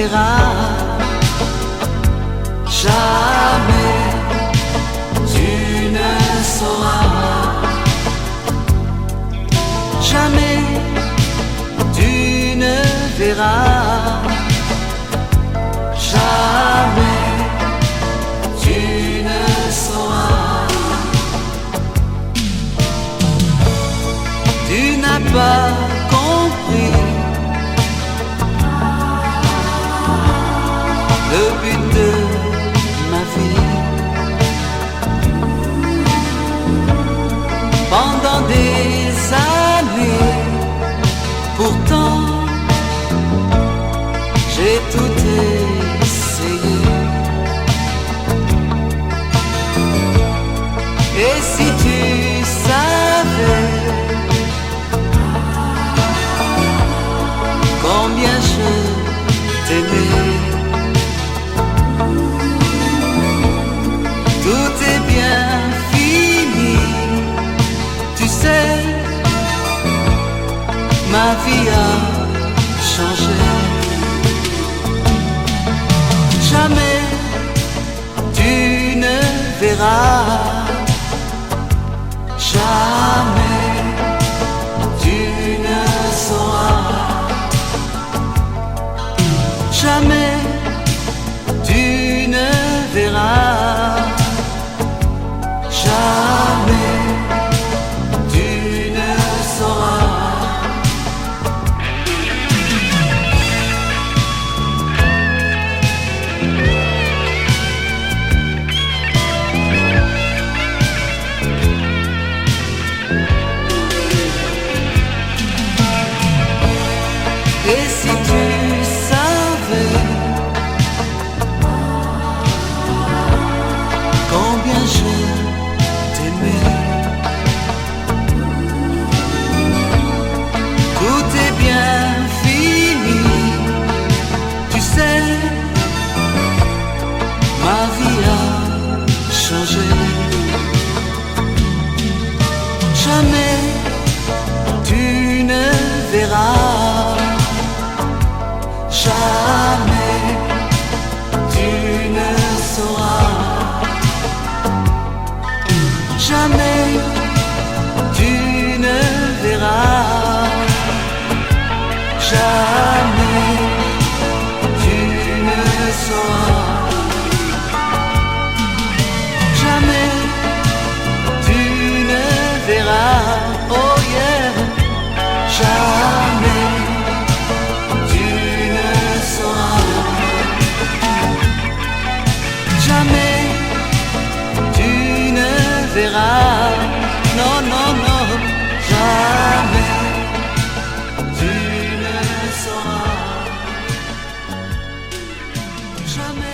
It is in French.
verras, jamais tu ne sauras, jamais tu ne verras, jamais tu ne sauras. Tu n'as pas compris le but de ma vie. Pendant des années, pourtant, j'ai tout essayé. Et si tu savais combien je t'aimais, tout est bien fini, tu sais, ma vie a changé. Jamais tu ne verras, jamais tu ne sauras, jamais tu ne verras, jamais tu ne sauras. Et si tu savais combien je t'aimais, tout est bien fini, tu sais, ma vie a changé. Jamais tu ne verras, jamais tu ne sauras, jamais tu ne verras, jamais tu ne sauras, jamais tu ne verras, oh yeah, jamais tu ne sauras, jamais tu ne verras, non, non, non, jamais tu ne sauras, jamais.